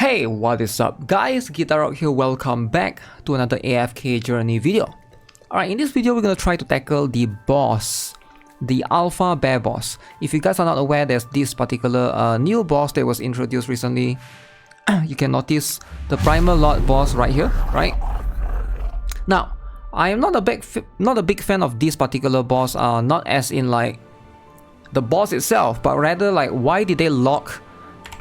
Hey, what is up guys, GuitarRock here, welcome back to another AFK Journey video. Alright, in this video we're going to try to tackle the boss, the Alpha Bear boss. If you guys are not aware, there's this particular new boss that was introduced recently. You can notice the Primal Lord boss right here, right? Now, I am not a big fan of this particular boss, not as in like the boss itself, but rather like why did they lock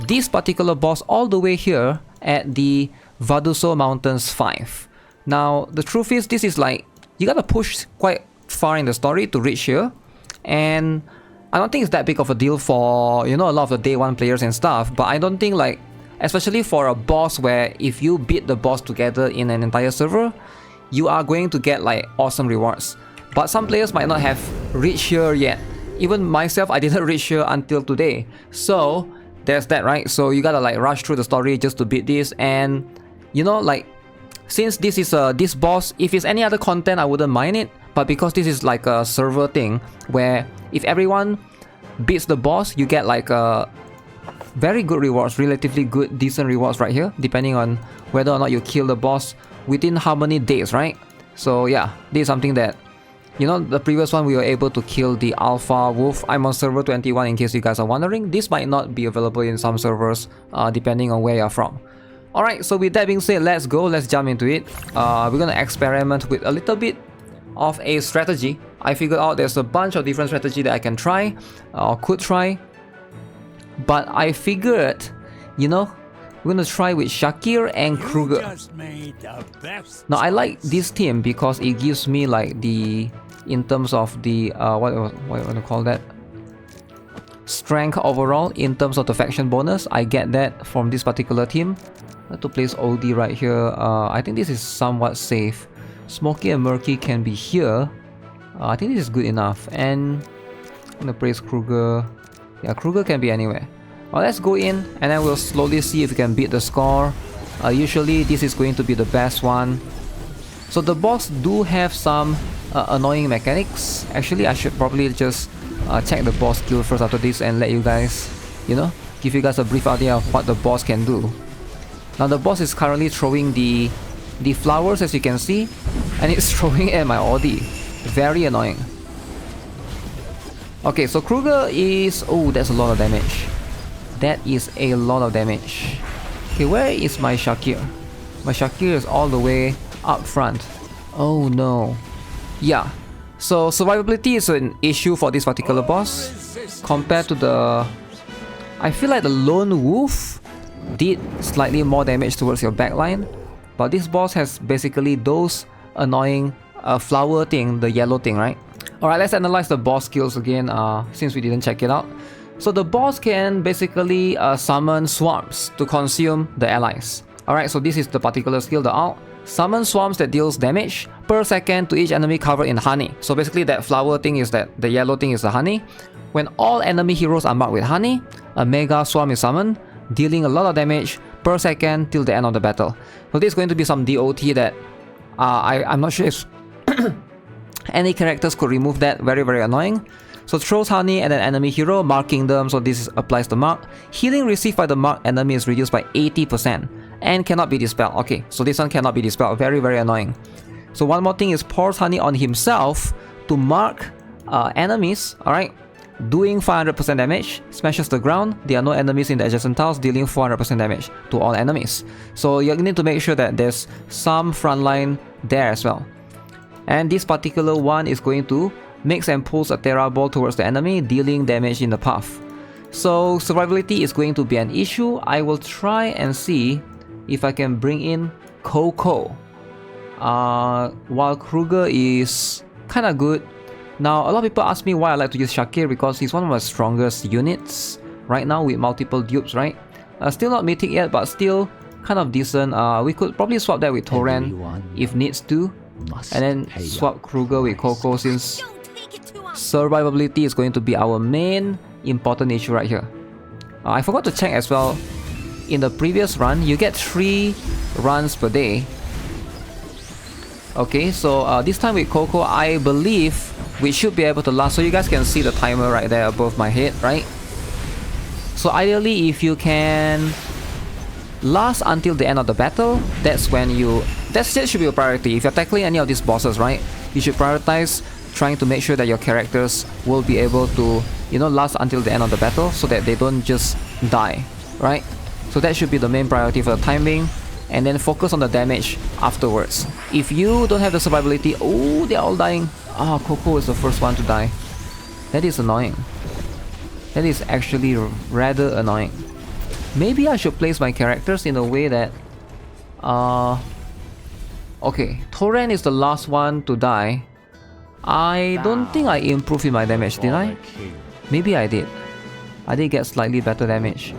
this particular boss all the way here at the Vaduso Mountains 5. Now, the truth is, this is like, you gotta push quite far in the story to reach here. And I don't think it's that big of a deal for, you know, a lot of the day one players and stuff. But I don't think like, especially for a boss where if you beat the boss together in an entire server, you are going to get like awesome rewards. But some players might not have reached here yet. Even myself, I didn't reach here until today. So there's that, right? So you gotta like rush through the story just to beat this. And you know, like, since this is this boss, if it's any other content I wouldn't mind it, but because this is like a server thing where if everyone beats the boss, you get like very good rewards, relatively good, decent rewards right here, depending on whether or not you kill the boss within how many days, right? So yeah, this is something that, you know, the previous one we were able to kill the Alpha Wolf. I'm on server 21 in case you guys are wondering. This might not be available in some servers depending on where you're from. Alright, so with that being said, let's go, let's jump into it. We're gonna experiment with a little bit of a strategy. I figured out there's a bunch of different strategy that I can try or could try. But I figured, you know, we're gonna try with Shakir and Kruger. Now I like this team because it gives me like the, in terms of the what do you want to call that, strength overall in terms of the faction bonus. I get that from this particular team. I have to place OD right here. I think this is somewhat safe. Smokey and Murky can be here. I think this is good enough. And I'm gonna place Kruger. Yeah, Kruger can be anywhere. Well, let's go in and then we'll slowly see if we can beat the score. Usually this is going to be the best one. So the boss do have some annoying mechanics. Actually, I should probably just check the boss skill first after this and let you guys, you know, give you guys a brief idea of what the boss can do. Now the boss is currently throwing the flowers, as you can see, and it's throwing at my Audi. Very annoying. Okay, so Kruger is... oh, that's a lot of damage. That is a lot of damage. Okay, where is my Shakir? My Shakir is all the way up front. Oh no. Yeah. So survivability is an issue for this particular boss. Compared to the... I feel like the Lone Wolf did slightly more damage towards your backline. But this boss has basically those annoying flower thing, the yellow thing, right? Alright, let's analyze the boss skills again since we didn't check it out. So the boss can basically summon swarms to consume the allies. Alright, so this is the particular skill, the ult. Summon swarms that deals damage per second to each enemy covered in honey. So basically that flower thing is that, the yellow thing is the honey. When all enemy heroes are marked with honey, a mega swarm is summoned, dealing a lot of damage per second till the end of the battle. So this is going to be some DOT that I'm not sure if any characters could remove that. Very, very annoying. So throws honey at an enemy hero, marking them, so this applies the mark. Healing received by the marked enemy is reduced by 80% and cannot be dispelled. Okay, so this one cannot be dispelled. Very, very annoying. So one more thing is pours honey on himself to mark enemies, alright, doing 500% damage, smashes the ground. There are no enemies in the adjacent tiles, dealing 400% damage to all enemies. So you need to make sure that there's some frontline there as well. And this particular one is going to mix and pulls a Terra Ball towards the enemy, dealing damage in the path. So survivability is going to be an issue. I will try and see if I can bring in Coco. While Kruger is kinda good. Now, a lot of people ask me why I like to use Shakir, because he's one of my strongest units right now with multiple dupes, right? Still not mythic yet, but still kind of decent. We could probably swap that with Torrent if needs to. And then swap Kruger with Coco, since survivability is going to be our main important issue right here. I forgot to check as well. In the previous run, you get 3 runs per day. Okay, so this time with Coco, I believe we should be able to last. So you guys can see the timer right there above my head, right? So ideally, if you can last until the end of the battle. That's when that should be a priority. If you're tackling any of these bosses, right, you should prioritize trying to make sure that your characters will be able to, you know, last until the end of the battle so that they don't just die, right? So that should be the main priority for the timing, and then focus on the damage afterwards. If you don't have the survivability, oh, they're all dying. Ah, Coco is the first one to die. That is annoying. That is actually rather annoying. Maybe I should place my characters in a way that... okay, Torrent is the last one to die. I don't think I improved in my damage, did I? Maybe I did. I did get slightly better damage.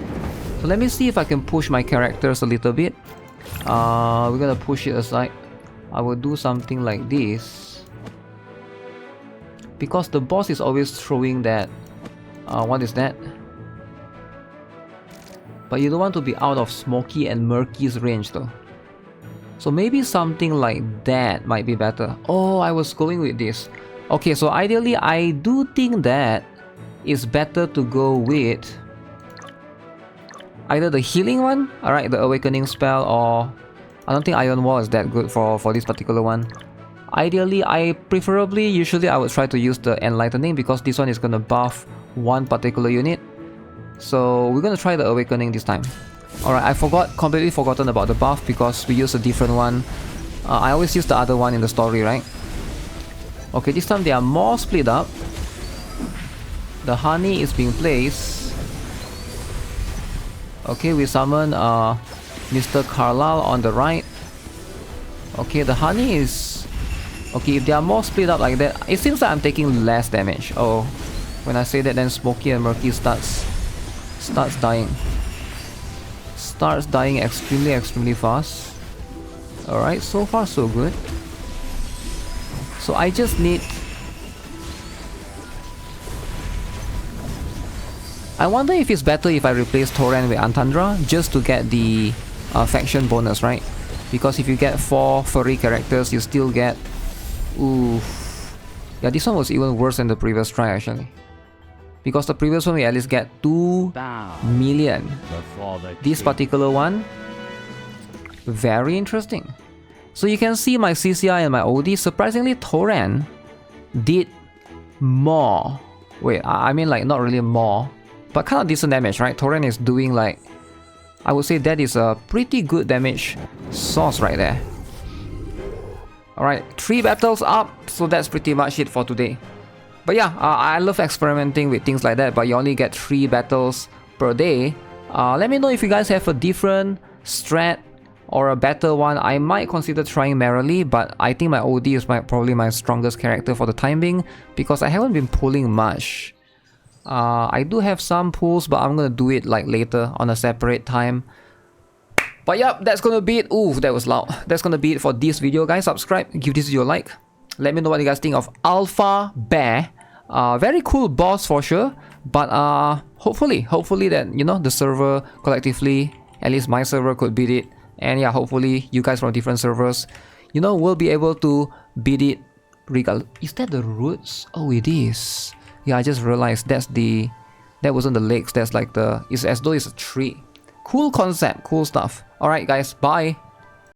So let me see if I can push my characters a little bit. We're gonna push it aside. I will do something like this. Because the boss is always throwing that... what is that? But you don't want to be out of Smokey and Murky's range though. So maybe something like that might be better. Oh, I was going with this. Okay, so ideally I do think that it's better to go with either the healing one, alright, the awakening spell, or I don't think Iron Wall is that good for this particular one. Ideally, usually I would try to use the enlightening because this one is gonna buff one particular unit. So we're gonna try the awakening this time. Alright, I completely forgotten about the buff because we used a different one. I always use the other one in the story, right? Okay, this time they are more split up. The honey is being placed. Okay, we summon Mr. Carlisle on the right. Okay, the honey is... okay, if they are more split up like that, it seems like I'm taking less damage. Oh, when I say that, then Smokey and Murky starts dying. Starts dying extremely fast. Alright, so far so good. So I just need... I wonder if it's better if I replace Torrent with Antandra just to get the faction bonus, right? Because if you get 4 furry characters, you still get... oof. Yeah, this one was even worse than the previous try actually. Because the previous one we at least get 2 million. This particular one, very interesting. So you can see my CCI and my OD. Surprisingly, Torrent did more. Wait, I mean like not really more, but kind of decent damage, right? Torrent is doing like, I would say that is a pretty good damage source right there. Alright, 3 battles up, so that's pretty much it for today. But yeah, I love experimenting with things like that, but you only get 3 battles per day. Let me know if you guys have a different strat or a better one. I might consider trying Merrily, but I think my OD is probably my strongest character for the time being, because I haven't been pulling much. I do have some pulls, but I'm gonna do it like later on a separate time. But yeah, that's gonna be it. Ooh, that was loud. That's gonna be it for this video, guys. Subscribe, give this video a like. Let me know what you guys think of Alpha Bear. Very cool boss for sure. But hopefully that, you know, the server collectively, at least my server, could beat it. And yeah, hopefully you guys from different servers, you know, will be able to beat it. Is that the roots? Oh, it is. Yeah, I just realized that wasn't the legs. That's like it's as though it's a tree. Cool concept, cool stuff. Alright guys, bye.